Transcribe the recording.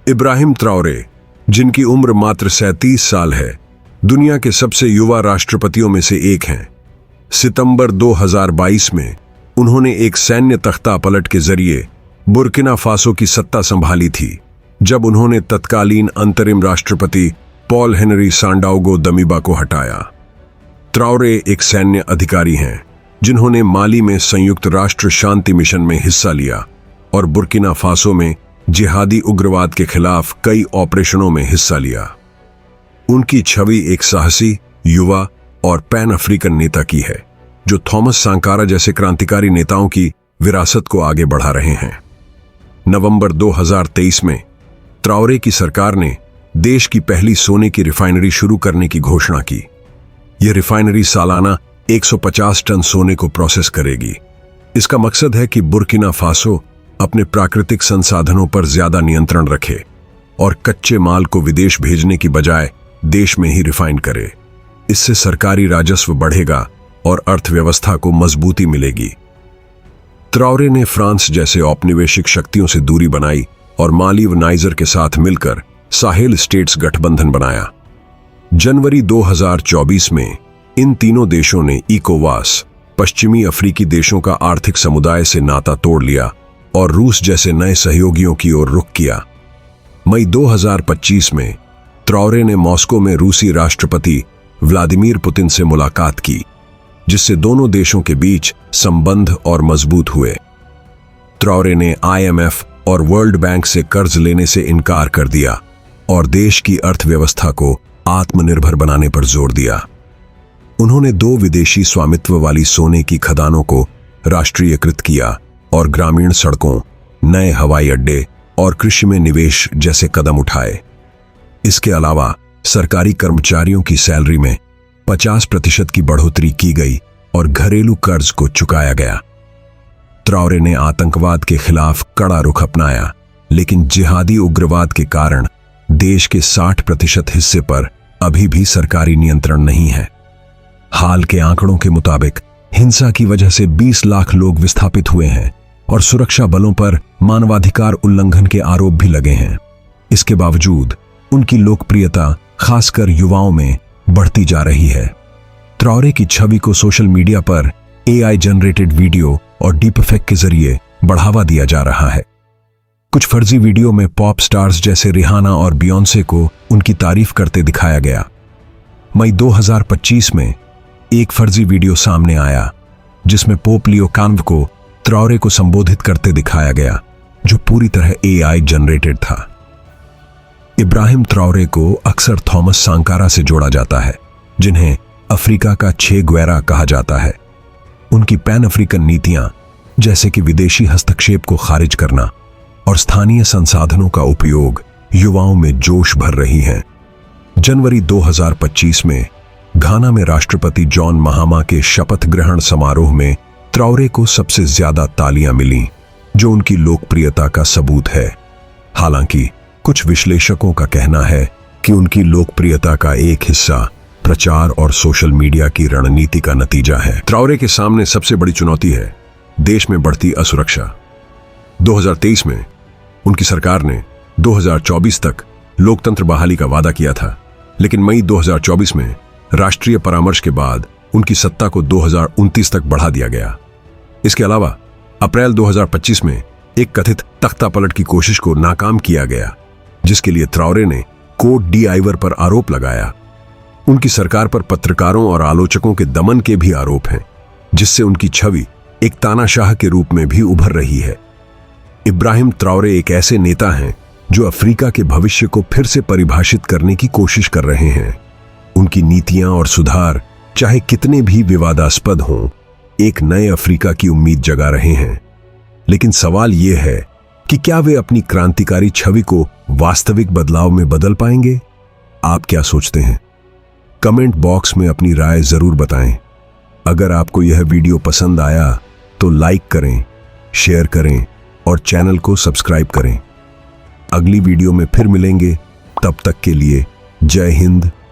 Ibrahim Traore, जिनकी उम्र मात्र 37 साल है, दुनिया के सबसे युवा राष्ट्रपतियों में से एक हैं। सितंबर 2022 में उन्होंने एक सैन्य तख्तापलट के जरिए बुर्किना फासो की सत्ता संभाली थी, जब उन्होंने तत्कालीन अंतरिम राष्ट्रपति पॉल हेनरी सांडाउगो दमीबा को हटाया। ट्राओरे एक सैन्य अधिकारी हैं जिन्होंने माली में संयुक्त राष्ट्र शांति मिशन में हिस्सा लिया और बुर्किना फासो में जिहादी उग्रवाद के खिलाफ कई ऑपरेशनों में हिस्सा लिया। उनकी छवि एक साहसी, युवा और पैन अफ्रीकन नेता की है, जो थॉमस सांकारा जैसे क्रांतिकारी नेताओं की विरासत को आगे बढ़ा रहे हैं। नवंबर 2023 में ट्राओरे की सरकार ने देश की पहली सोने की रिफाइनरी शुरू करने की घोषणा की। यह रिफाइनरी सालाना 150 टन सोने को प्रोसेस करेगी। इसका मकसद है कि बुर्किना फासो अपने प्राकृतिक संसाधनों पर ज्यादा नियंत्रण रखे और कच्चे माल को विदेश भेजने की बजाय देश में ही रिफाइन करे। इससे सरकारी राजस्व बढ़ेगा और अर्थव्यवस्था को मजबूती मिलेगी। ट्राओरे ने फ्रांस जैसे औपनिवेशिक शक्तियों से दूरी बनाई और माली व नाइजर के साथ मिलकर साहेल स्टेट्स गठबंधन बनाया। जनवरी 2024 में इन तीनों देशों ने इकोवास, पश्चिमी अफ्रीकी देशों का आर्थिक समुदाय से नाता तोड़ लिया और रूस जैसे नए सहयोगियों की ओर रुख किया। मई 2025 में ट्राओरे ने मॉस्को में रूसी राष्ट्रपति व्लादिमीर पुतिन से मुलाकात की, जिससे दोनों देशों के बीच संबंध और मजबूत हुए। ट्राओरे ने IMF और वर्ल्ड बैंक से कर्ज लेने से इनकार कर दिया और देश की अर्थव्यवस्था को आत्मनिर्भर बनाने पर जोर दिया। उन्होंने 2 विदेशी स्वामित्व वाली सोने की खदानों को राष्ट्रीयकृत किया और ग्रामीण सड़कों, नए हवाई अड्डे और कृषि में निवेश जैसे कदम उठाए। इसके अलावा सरकारी कर्मचारियों की सैलरी में 50% की बढ़ोतरी की गई और घरेलू कर्ज को चुकाया गया। ट्राओरे ने आतंकवाद के खिलाफ कड़ा रुख अपनाया, लेकिन जिहादी उग्रवाद के कारण देश के 60% हिस्से पर अभी भी सरकारी नियंत्रण नहीं है। हाल के आंकड़ों के मुताबिक हिंसा की वजह से 20 लाख लोग विस्थापित हुए हैं और सुरक्षा बलों पर मानवाधिकार उल्लंघन के आरोप भी लगे हैं। इसके बावजूद उनकी लोकप्रियता खासकर युवाओं में बढ़ती जा रही है। ट्राओरे की छवि को सोशल मीडिया पर AI जनरेटेड वीडियो और डीप इफेक्ट के जरिए बढ़ावा दिया जा रहा है। कुछ फर्जी वीडियो में पॉप स्टार्स जैसे रिहाना और बियोंसे को उनकी तारीफ करते दिखाया गया। मई 2025 में एक फर्जी वीडियो सामने आया जिसमें पोप लियो कान्व को ट्राओरे को संबोधित करते दिखाया गया, जो पूरी तरह AI जनरेटेड था। इब्राहिम ट्राओरे को अक्सर थॉमस सांकारा से जोड़ा जाता है, जिन्हें अफ्रीका का चे ग्वेरा कहा जाता है। उनकी पैन अफ्रीकन नीतियां, जैसे कि विदेशी हस्तक्षेप को खारिज करना और स्थानीय संसाधनों का उपयोग, युवाओं में जोश भर रही हैं। जनवरी 2025 में घाना में राष्ट्रपति जॉन महामा के शपथ ग्रहण समारोह में ट्राओरे को सबसे ज्यादा तालियां मिलीं, जो उनकी लोकप्रियता का सबूत है। हालांकि कुछ विश्लेषकों का कहना है कि उनकी लोकप्रियता का एक हिस्सा प्रचार और सोशल मीडिया की रणनीति का नतीजा है। ट्राओरे के सामने सबसे बड़ी चुनौती है देश में बढ़ती असुरक्षा। 2023 में उनकी सरकार ने 2024 तक लोकतंत्र बहाली का वादा किया था, लेकिन मई 2024 में राष्ट्रीय परामर्श के बाद उनकी सत्ता को 2029 तक बढ़ा दिया गया। इसके अलावा अप्रैल 2025 में एक कथित तख्तापलट की कोशिश को नाकाम किया गया, जिसके लिए ट्राओरे ने कोट डी आइवर पर आरोप लगाया। उनकी सरकार पर पत्रकारों और आलोचकों के दमन के भी आरोप हैं, जिससे उनकी छवि एक तानाशाह के रूप में भी उभर रही है। इब्राहिम ट्राओरे एक ऐसे नेता हैं जो अफ्रीका के भविष्य को फिर से परिभाषित करने की कोशिश कर रहे हैं। उनकी नीतियां और सुधार, चाहे कितने भी विवादास्पद हों, एक नए अफ्रीका की उम्मीद जगा रहे हैं। लेकिन सवाल यह है कि क्या वे अपनी क्रांतिकारी छवि को वास्तविक बदलाव में बदल पाएंगे? आप क्या सोचते हैं? कमेंट बॉक्स में अपनी राय जरूर बताएं। अगर आपको यह वीडियो पसंद आया तो लाइक करें, शेयर करें और चैनल को सब्सक्राइब करें। अगली वीडियो में फिर मिलेंगे, तब तक के लिए जय हिंद,